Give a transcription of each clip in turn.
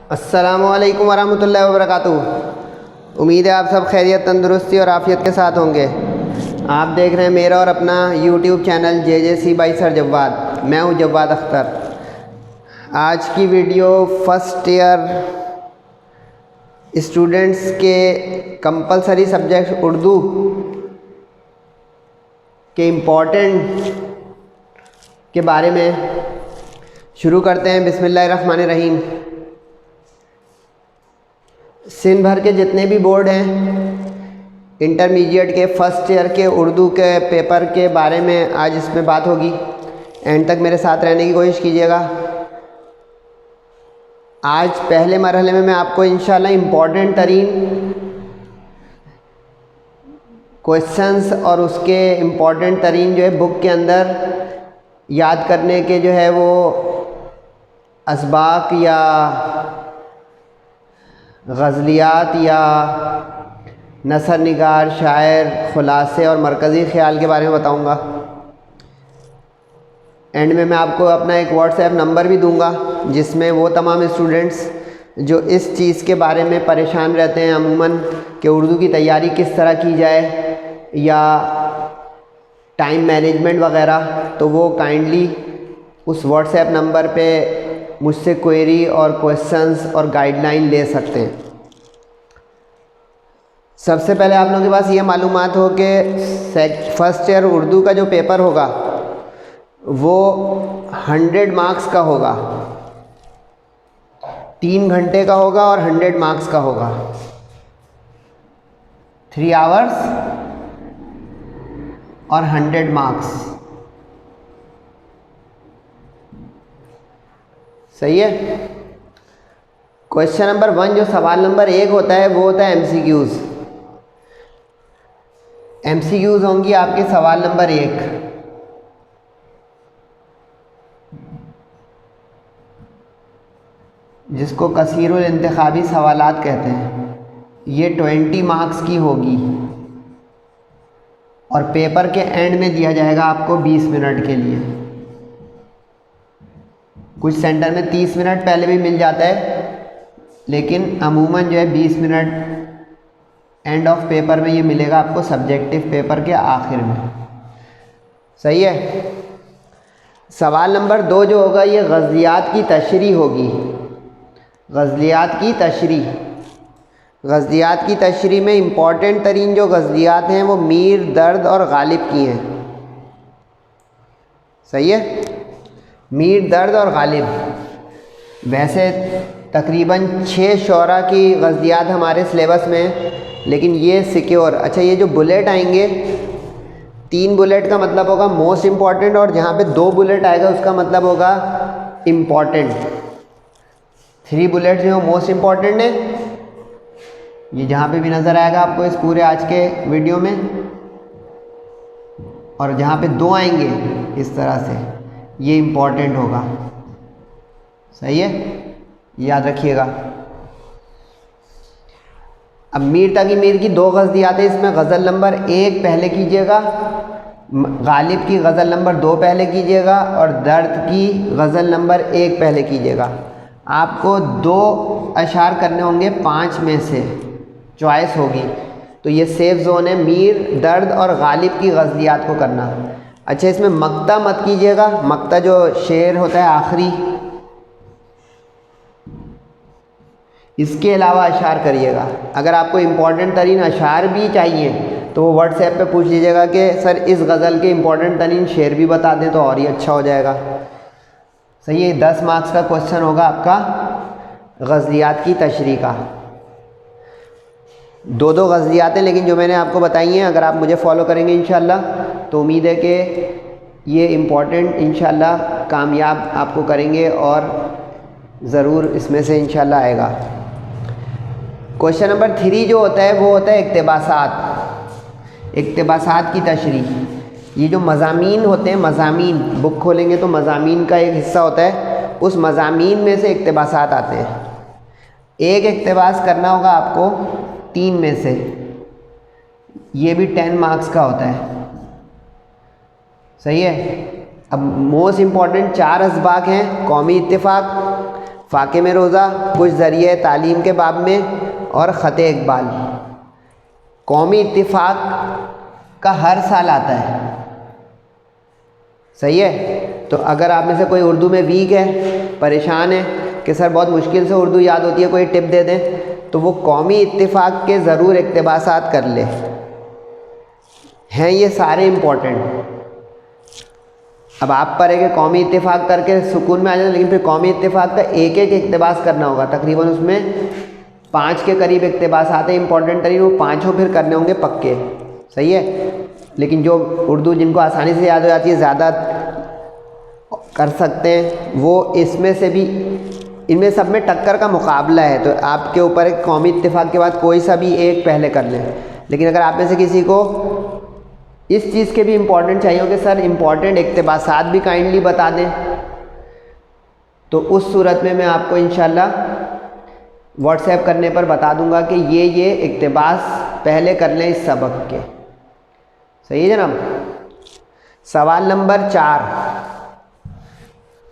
अस्सलामुअलैकुम वरहमतुल्लाहि वबरकातुहू। उम्मीद है आप सब खैरियत, तंदुरुस्ती और आफ़ियत के साथ होंगे। आप देख रहे हैं मेरा और अपना YouTube channel JJC by sir Jawwad. मैं हूं जव्वाद अख्तर। आज की वीडियो फर्स्ट ईयर स्टूडेंट्स के कंपलसरी सब्जेक्ट उर्दू के इम्पोर्टेंट के बारे में शुरू करते हैं। बिस्मिल्लाहिर्रहमानिर्रहीम। सिंध भर के जितने भी बोर्ड हैं इंटरमीडिएट के फर्स्ट ईयर के उर्दू के पेपर के बारे में आज इसमें बात होगी। एंड तक मेरे साथ रहने की कोशिश कीजिएगा। आज पहले मरहले में मैं आपको इंशाल्लाह इम्पॉर्टेंट तरीन क्वेश्चंस और उसके इम्पॉर्टेंट तरीन जो है बुक के अंदर याद करने के जो है वो असबाक या गज़लियात या नसर निगार, शायर, ख़ुलासे और मरकज़ी ख़्याल के बारे में बताऊंगा। एंड में मैं आपको अपना एक व्हाट्सएप नंबर भी दूंगा जिसमें वो तमाम स्टूडेंट्स जो इस चीज़ के बारे में परेशान रहते हैं अमूमन कि उर्दू की तैयारी किस तरह की जाए या टाइम मैनेजमेंट वगैरह, तो वो काइंडली उस व्हाट्सएप नंबर पे मुझसे क्वेरी और क्वेश्चंस और गाइडलाइन ले सकते हैं। सबसे पहले आप लोगों के पास ये मालूमात हो कि फर्स्ट ईयर उर्दू का जो पेपर होगा वो 100 मार्क्स का होगा। 3 घंटे का होगा और 100 मार्क्स का होगा। 3 आवर्स और 100 मार्क्स। सही है। क्वेश्चन नंबर 1 जो सवाल नंबर 1 होता है वो होता है MCQs। MCQs होंगी आपके सवाल नंबर 1। जिसको कसीरुल इंतखाबी सवालात कहते हैं। ये 20 मार्क्स की होगी और पेपर के एंड में दिया जाएगा आपको 20 मिनट के लिए। कुछ सेंटर में 30 मिनट पहले भी मिल जाता है, लेकिन अमूमन जो है 20 मिनट एंड ऑफ पेपर में ये मिलेगा आपको सब्जेक्टिव पेपर के आखिर में। सही है। सवाल नंबर 2 जो होगा ये गज़लियात की तशरीह होगी। गज़लियात की तशरीह। गज़लियात की तशरीह में इम्पॉर्टेंट तरीन जो गज़लियात हैं वो मीर, दर्द और गालिब की हैं। सही है। मीर, दर्द और गालिब। वैसे तकरीबन 6 शोरा की गज़लियात हमारे सिलेबस में, लेकिन ये सिक्योर। अच्छा, ये जो बुलेट आएंगे 3 बुलेट का मतलब होगा मोस्ट इम्पॉर्टेंट, और जहाँ पे 2 बुलेट आएगा उसका मतलब होगा इम्पॉर्टेंट। 3 बुलेट जो मोस्ट इम्पॉर्टेंट है, ये जहाँ पे भी नज़र आएगा आपको इस पूरे आज के वीडियो में, और जहाँ पे 2 आएंगे इस तरह से ये इम्पॉर्टेंट होगा। सही है, याद रखिएगा। अब मीर तकी मीर की 2 गज़लियात हैं। इसमें गज़ल नंबर 1 पहले कीजिएगा, गालिब की गज़ल नंबर 2 पहले कीजिएगा, और दर्द की गज़ल नंबर 1 पहले कीजिएगा। आपको 2 अशार करने होंगे 5 में से, चॉइस होगी। तो ये सेफ जोन है मीर, दर्द और गालिब की गज़लियात को करना। अच्छा, इसमें मक्ता मत कीजिएगा। मक्ता जो शेर होता है आखिरी, इसके अलावा अशार करिएगा। अगर आपको इम्पॉर्टेंट तरीन अशार भी चाहिए तो वो व्हाट्सएप पे पूछ लीजिएगा कि सर इस गज़ल के इम्पॉर्टेंट तरीन शेर भी बता दें, तो और ही अच्छा हो जाएगा। सही है। 10 मार्क्स का क्वेश्चन होगा आपका गज़लियात की तशरीह का। 2 गज़लियात हैं, लेकिन जो मैंने आपको बताई हैं अगर आप मुझे फॉलो करेंगे इंशाल्लाह तो उम्मीद है कि ये इम्पॉर्टेंट इंशाल्लाह कामयाब आपको करेंगे और ज़रूर इसमें से इंशाल्लाह आएगा। क्वेश्चन नंबर 3 जो होता है वो होता है इक़्तिबासात। इक़्तिबासात की तशरीह। ये जो मज़ामीन होते हैं, मज़ामीन बुक खोलेंगे तो मज़ामीन का एक हिस्सा होता है, उस मज़ामीन में से इक़्तिबासात आते हैं। एक इक़्तिबास करना होगा आपको 3 में से। ये भी 10 मार्क्स का होता है। सही है। अब मोस्ट इम्पॉर्टेंट 4 असबाक हैं: कौमी इत्तेफाक, फाके में रोज़ा, कुछ ज़रिए तालीम के बाब में और ख़त इकबाल। कौमी इत्तिफाक का हर साल आता है, सही है। तो अगर आप में से कोई उर्दू में वीक है, परेशान है कि सर बहुत मुश्किल से उर्दू याद होती है, कोई टिप दे दें, तो वो कौमी इत्तिफाक के ज़रूर इक़्तिबासात कर ले, हैं ये सारे इम्पोर्टेंट। अब आप पर है कि कौमी इत्तिफाक करके सुकून में आ जाए, लेकिन फिर कौमी इत्तिफाक का एक एक इक़्तिबास करना होगा। तकरीबन उसमें 5 के करीब इक़्तिबास आते हैं इंपॉर्टेंट तरीन, वो 5 फिर करने होंगे पक्के, सही है। लेकिन जो उर्दू जिनको आसानी से याद हो जाती है, ज़्यादा कर सकते हैं, वो इसमें से भी, इनमें सब में टक्कर का मुकाबला है। तो आपके ऊपर एक कौमी इत्तिफाक के बाद कोई सा भी एक पहले कर लें। लेकिन अगर आप में से किसी को इस चीज़ के भी इम्पोर्टेंट चाहिए हो कि सर इम्पॉर्टेंट इक़्तिबासात भी काइंडली बता दें, तो उस सूरत में मैं आपको इंशाल्लाह व्हाट्सएप करने पर बता दूंगा कि ये इक़्तिबास पहले कर लें इस सबक के, सही है जनाब। सवाल नंबर 4,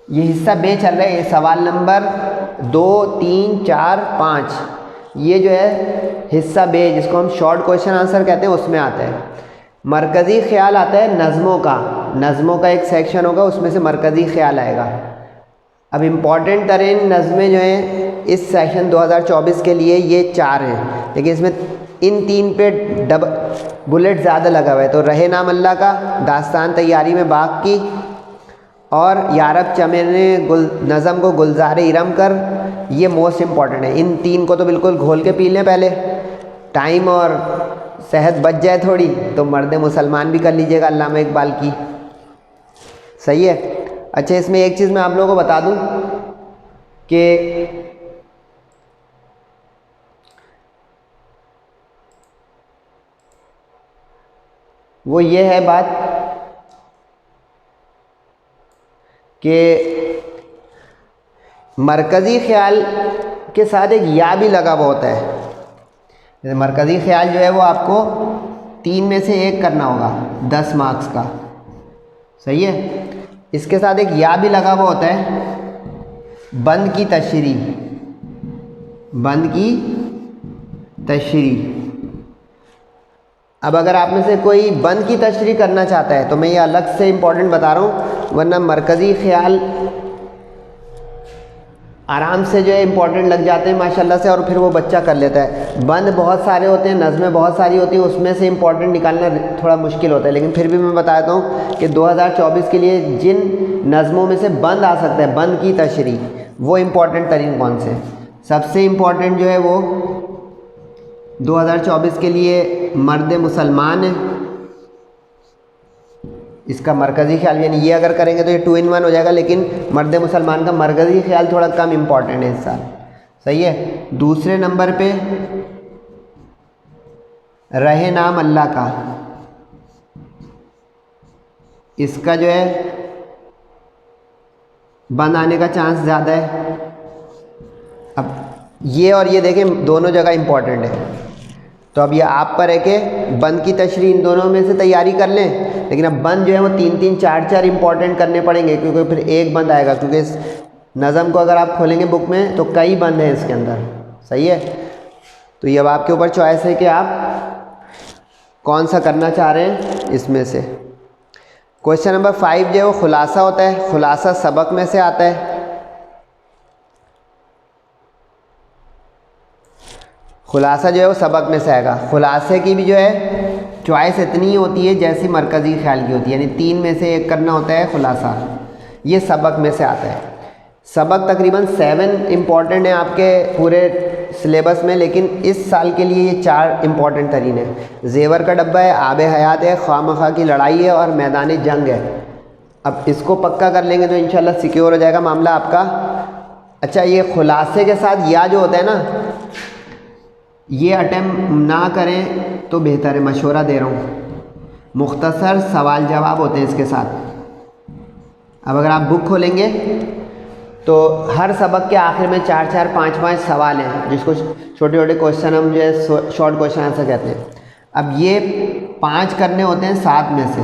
ये हिस्सा बे चल रहा है। सवाल नंबर 2, 3, 4, 5, ये जो है हिस्सा बे, जिसको हम शॉर्ट क्वेश्चन आंसर कहते हैं, उसमें आता है। मरकज़ी ख्याल आता है नज़्मों का, नज़्मों का एक सेक्शन होगा, उसमें से मरकज़ी ख्याल आएगा। अब इम्पॉर्टेंट तरीन नज़में जो हैं इस सेशन 2024 के लिए ये 4 हैं, लेकिन इसमें इन 3 पे बुलेट ज़्यादा लगा हुआ है। तो रहे नाम अल्लाह का, दास्तान तैयारी में बाग की, और यारब चमेने नज़म को गुलजार इरम कर, ये मोस्ट इम्पॉर्टेंट है। इन 3 को तो बिल्कुल घोल के पी लें पहले, टाइम और सेहत बच जाए थोड़ी, तो मर्द मुसलमान भी कर लीजिएगा अल्लामा इकबाल की, सही है। अच्छा, इसमें एक चीज़ मैं आप लोगों को बता दूं कि वो ये है बात कि मरकज़ी ख्याल के साथ एक या भी लगा हुआ होता है। जैसे मरकज़ी ख्याल जो है वो आपको 3 में से 1 करना होगा 10 मार्क्स का, सही है। इसके साथ एक या भी लगा हुआ होता है, बंद की तशरी, बंद की तशरी। अब अगर आप में से कोई बंद की तशरी करना चाहता है तो मैं ये अलग से इम्पोर्टेंट बता रहा हूँ, वरना मरकज़ी ख्याल आराम से जो है इम्पोर्टेंट लग जाते हैं माशाल्लाह से, और फिर वो बच्चा कर लेता है। बंद बहुत सारे होते हैं, नज़में बहुत सारी होती हैं, उसमें से इम्पोर्टेंट निकालना थोड़ा मुश्किल होता है। लेकिन फिर भी मैं बताता हूँ कि 2024 के लिए जिन नज़मों में से बंद आ सकता है, बंद की तशरी, वो इम्पोर्टेंट तरीन कौन से, सबसे इम्पोर्टेंट जो है वो 2024 के लिए मर्द मुसलमान है। इसका मरकज़ी ख्याल, यानी ये अगर करेंगे तो ये 2 in 1 हो जाएगा, लेकिन मर्द मुसलमान का मरकज़ी ख्याल थोड़ा कम इम्पॉर्टेंट है इस साल, सही है। दूसरे नंबर पे रहे नाम अल्लाह का, इसका जो है बंद आने का चांस ज़्यादा है। अब ये और ये देखें, दोनों जगह इम्पॉर्टेंट है। तो अब ये आप पर है कि बंद की तशरीह इन दोनों में से तैयारी कर लें, लेकिन अब बंद जो है वो 3-3, 4-4 इंपॉर्टेंट करने पड़ेंगे, क्योंकि फिर एक बंद आएगा। क्योंकि इस नज़म को अगर आप खोलेंगे बुक में तो कई बंद हैं इसके अंदर, सही है। तो ये अब आपके ऊपर चॉइस है कि आप कौन सा करना चाह रहे हैं इसमें से। क्वेश्चन नंबर 5 जो है वो खुलासा होता है, खुलासा सबक में से आता है। खुलासा जो है वो सबक में से आएगा। खुलासे की भी जो है चॉइस इतनी ही होती है जैसी मरकज़ी ख्याल की होती है, यानी 3 में से 1 करना होता है खुलासा, ये सबक में से आता है। सबक तकरीबन 7 इम्पॉर्टेंट है आपके पूरे सिलेबस में, लेकिन इस साल के लिए ये 4 इम्पॉर्टेंट तरीन है। ज़ेवर का डब्बा है, आब हयात है, ख्वामखा की लड़ाई है, और मैदान जंग है। अब इसको पक्का कर लेंगे तो इंशाल्लाह सिक्योर हो जाएगा मामला आपका। अच्छा, ये खुलासे के साथ या जो होता है ना, ये अटेम्प्ट ना करें तो बेहतर है, मशवरा दे रहा हूँ। मुख्तसर सवाल जवाब होते हैं इसके साथ। अब अगर आप बुक खोलेंगे तो हर सबक के आखिर में 4-4, 5-5 सवाल हैं, जिसको छोटे छोटे क्वेश्चन हम जो है शॉर्ट क्वेश्चन आंसर कहते हैं। अब ये 5 करने होते हैं 7 में से,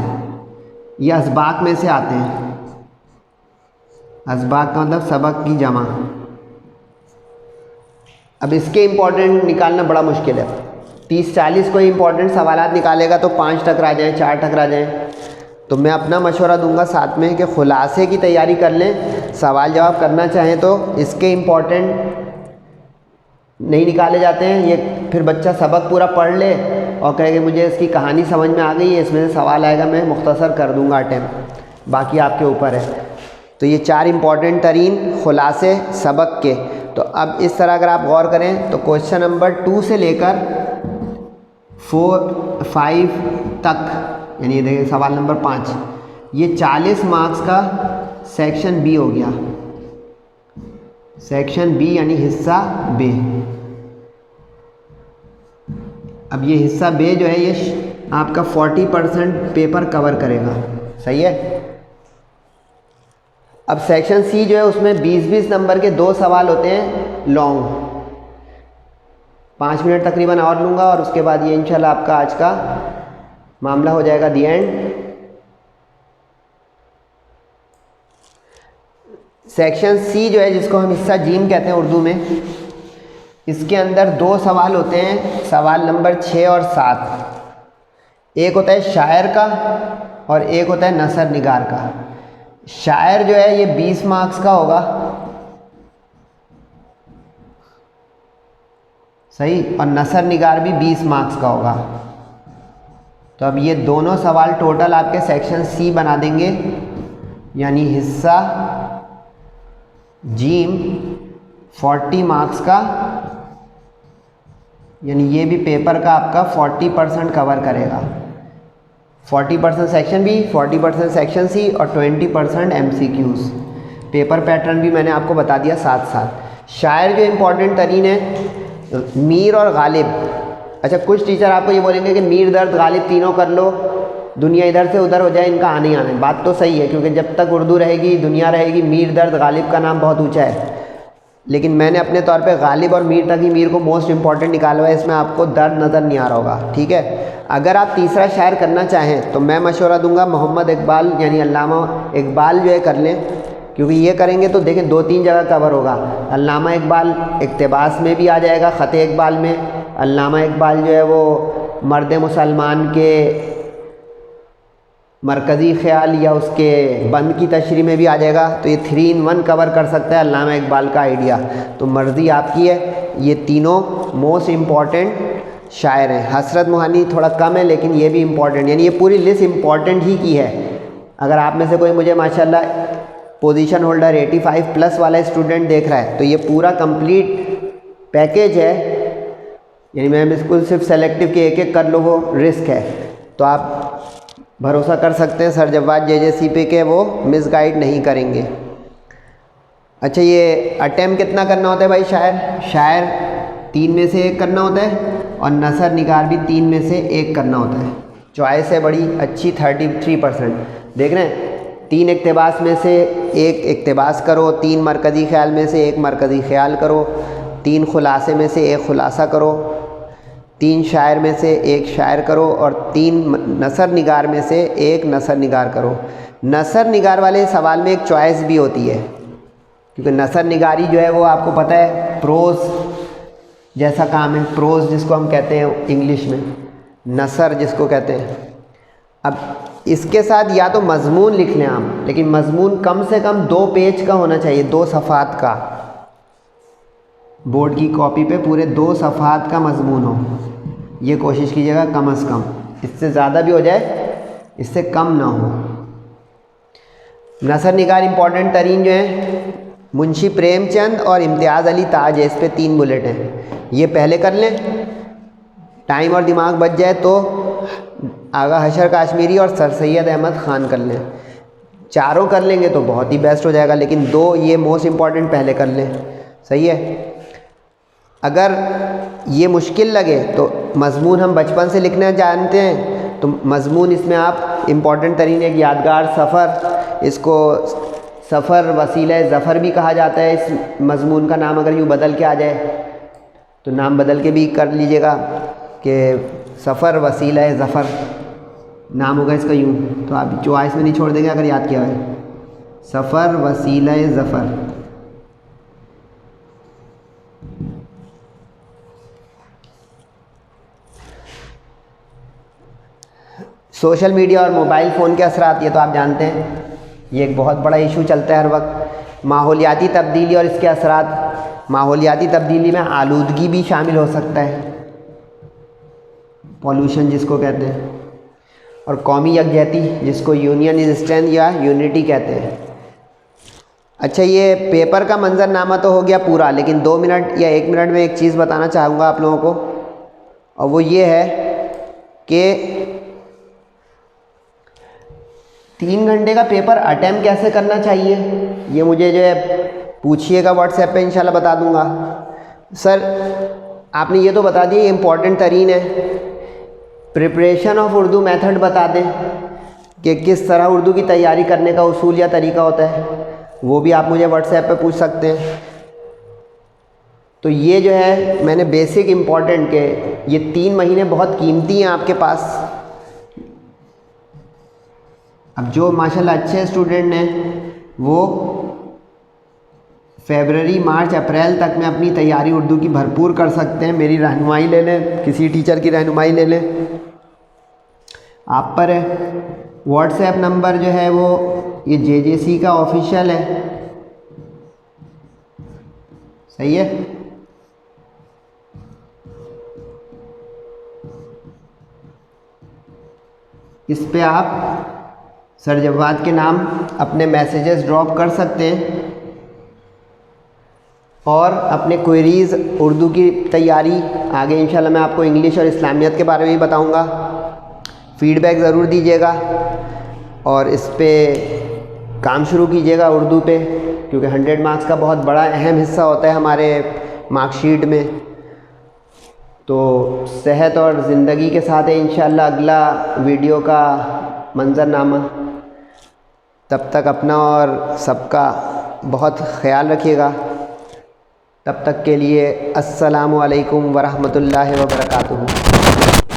ये असबाक में से आते हैं। असबाक का मतलब सबक की जमा, अब इसके इम्पोर्टेंट निकालना बड़ा मुश्किल है। 30-40 कोई इम्पोर्टेंट सवालात निकालेगा तो 5 टकरा जाएँ, 4 टकरा जाएँ। तो मैं अपना मशवरा दूंगा साथ में कि खुलासे की तैयारी कर लें। सवाल जवाब करना चाहें तो इसके इम्पोर्टेंट नहीं निकाले जाते हैं। ये फिर बच्चा सबक पूरा पढ़ ले और कहे कि मुझे इसकी कहानी समझ में आ गई है, इसमें से सवाल आएगा, मैं मुख्तसर कर दूंगा अटेम्प्ट, बाकी आपके ऊपर है। तो ये 4 इम्पॉर्टेंट तरीन खुलासे सबक के। तो अब इस तरह अगर आप गौर करें तो क्वेश्चन नंबर 2 से लेकर 4-5 तक, यानी ये देखिए सवाल नंबर 5, ये 40 मार्क्स का सेक्शन बी हो गया। सेक्शन बी यानी हिस्सा बे। अब ये हिस्सा बे जो है ये आपका 40% पेपर कवर करेगा, सही है। अब सेक्शन सी जो है उसमें 20-20 नंबर के 2 सवाल होते हैं लॉन्ग। 5 मिनट तकरीबन और लूँगा और उसके बाद ये इंशाल्लाह आपका आज का मामला हो जाएगा दी एंड। सेक्शन सी जो है जिसको हम हिस्सा जीम कहते हैं उर्दू में, इसके अंदर 2 सवाल होते हैं, सवाल नंबर 6 और 7। एक होता है शायर का और एक होता है नसर निगार का। शायर जो है ये 20 मार्क्स का होगा, सही, और नसर निगार भी 20 मार्क्स का होगा। तो अब ये दोनों सवाल टोटल आपके सेक्शन सी बना देंगे, यानी हिस्सा जीम 40 मार्क्स का, यानी ये भी पेपर का आपका 40% कवर करेगा। 40% सेक्शन बी, 40% सेक्शन सी और 20% MCQs। पेपर पैटर्न भी मैंने आपको बता दिया साथ साथ। शायर जो इम्पोर्टेंट तरीन है मीर और गालिब। अच्छा, कुछ टीचर आपको ये बोलेंगे कि मीर दर्द गालिब तीनों कर लो, दुनिया इधर से उधर हो जाए, इनका आने ही आना है। बात तो सही है, क्योंकि जब तक उर्दू रहेगी दुनिया रहेगी। मीर दर्द गालिब का नाम बहुत ऊंचा है, लेकिन मैंने अपने तौर पे गालिब और मीर तक ही मीर को मोस्ट इंपॉर्टेंट निकाला हुआ है। इसमें आपको दर्द नज़र नहीं आ रहा होगा, ठीक है। अगर आप तीसरा शायर करना चाहें तो मैं मशवरा दूंगा मोहम्मद इकबाल यानी अल्लामा इकबाल जो है कर लें, क्योंकि ये करेंगे तो देखें 2-3 जगह कवर होगा। अल्लामा इकबाल इक़्तिबास में भी आ जाएगा, ख़त इकबाल में। अल्लामा इकबाल जो है वो मर्द मुसलमान के मरकज़ी ख़्याल या उसके बंद की तशरीह में भी आ जाएगा। तो ये 3 in 1 कवर कर सकता है अल्लामा इकबाल का आइडिया। तो मर्ज़ी आपकी है। ये तीनों मोस्ट इम्पॉर्टेंट शायर हैं। हसरत मोहानी थोड़ा कम है, लेकिन ये भी इम्पॉर्टेंट, यानी ये पूरी लिस्ट इम्पॉर्टेंट ही की है। अगर आप में से कोई मुझे माशाल्लाह पोजीशन होल्डर 85+ वाला स्टूडेंट देख रहा है तो ये पूरा कंप्लीट पैकेज है, यानी मैं बिल्कुल सिर्फ सेलेक्टिव के एक कर लो वो रिस्क है। तो आप भरोसा कर सकते हैं सर जवाद JJCP के वो मिसगाइड नहीं करेंगे। अच्छा, ये अटेम्प्ट कितना करना होता है भाई? शायर 3 में से 1 करना होता है और नसर निगार भी 3 में से 1 करना होता है। चॉइस है बड़ी अच्छी 33%। देख रहे हैं, 3 इक़्तिबास में से 1 इक़्तिबास करो, 3 मरकज़ी ख़्याल में से 1 मरकज़ी ख़्याल करो, 3 खुलासे में से 1 खुलासा करो, 3 शायर में से 1 शायर करो और 3 नसर निगार में से 1 नसर निगार करो। नसर निगार वाले सवाल में एक चॉइस भी होती है, क्योंकि नसर निगारी जो है वो आपको पता है प्रोज जैसा काम है। प्रोज जिसको हम कहते हैं इंग्लिश में, नसर जिसको कहते हैं। अब इसके साथ या तो मज़मून लिख लें आप, लेकिन मज़मून कम से कम 2 पेज का होना चाहिए, 2 सफ़ात का। बोर्ड की कॉपी पे पूरे 2 सफ़ात का मज़मून हो, ये कोशिश कीजिएगा कम से कम। इससे ज़्यादा भी हो जाए, इससे कम ना हो। नसर निगार इम्पॉर्टेंट तरीन जो है मुंशी प्रेमचंद और इम्तियाज़ अली ताज है, इस पे 3 बुलेट हैं, ये पहले कर लें। टाइम और दिमाग बच जाए तो आगा हशर काश्मीरी और सर सैयद अहमद ख़ान कर लें। चारों कर लेंगे तो बहुत ही बेस्ट हो जाएगा, लेकिन 2 ये मोस्ट इम्पॉर्टेंट पहले कर लें, सही है। अगर ये मुश्किल लगे तो मज़मून हम बचपन से लिखना जानते हैं, तो मज़मून इसमें आप इम्पॉर्टेंट तरीन एक यादगार सफ़र, इसको सफ़र वसीला ज़फ़र भी कहा जाता है। इस मज़मून का नाम अगर यूँ बदल के आ जाए तो नाम बदल के भी कर लीजिएगा कि सफ़र वसीला ज़फ़र नाम होगा इसका यूँ। तो आप चॉइस में नहीं छोड़ देंगे अगर याद किया है, सफ़र वसीला ज़फ़र। सोशल मीडिया और मोबाइल फ़ोन के असरात, ये तो आप जानते हैं, ये एक बहुत बड़ा इशू चलता है हर वक्त। माहौलियाती तब्दीली और इसके असरात, माहौलियाती तब्दीली में आलूदगी भी शामिल हो सकता है, पॉल्यूशन जिसको कहते हैं, और कौमी यकजहती जिसको यूनियन इज स्ट्रेंथ या यूनिटी कहते हैं। अच्छा, ये पेपर का मंजरनामा तो हो गया पूरा, लेकिन 2 मिनट या 1 मिनट में एक चीज़ बताना चाहूँगा आप लोगों को, और वो ये है कि 3 घंटे का पेपर अटेम्प्ट कैसे करना चाहिए, ये मुझे जो है पूछिएगा व्हाट्सएप पे, इंशाल्लाह बता दूंगा। सर आपने ये तो बता दिया, ये इम्पॉर्टेंट तरीन है। प्रिपरेशन ऑफ उर्दू मेथड बता दें कि किस तरह उर्दू की तैयारी करने का उसूल या तरीका होता है, वो भी आप मुझे व्हाट्सएप पे पूछ सकते हैं। तो ये जो है मैंने बेसिक इम्पॉर्टेंट के, ये 3 महीने बहुत कीमती हैं आपके पास। अब जो माशाल्लाह अच्छे स्टूडेंट हैं वो फरवरी, मार्च, अप्रैल तक में अपनी तैयारी उर्दू की भरपूर कर सकते हैं। मेरी रहनुमाई ले लें, किसी टीचर की रहनुमाई ले लें, आप पर है। व्हाट्सएप नंबर जो है वो ये JJC का ऑफिशियल है, सही है। इस पे आप सर जवाद के नाम अपने मैसेजेस ड्रॉप कर सकते हैं और अपने क्वेरीज़ उर्दू की तैयारी आगे इंशाल्लाह मैं आपको इंग्लिश और इस्लामियत के बारे में भी बताऊंगा। फीडबैक ज़रूर दीजिएगा और इस पे काम शुरू कीजिएगा उर्दू पे, क्योंकि 100 मार्क्स का बहुत बड़ा अहम हिस्सा होता है हमारे मार्कशीट में। तो सेहत और ज़िंदगी के साथ है इंशाल्लाह अगला वीडियो का मंजरनामा। तब तक अपना और सबका बहुत ख्याल रखिएगा। तब तक के लिए अस्सलामु अलैकुम वरहमतुल्लाहि व बरकातुहू।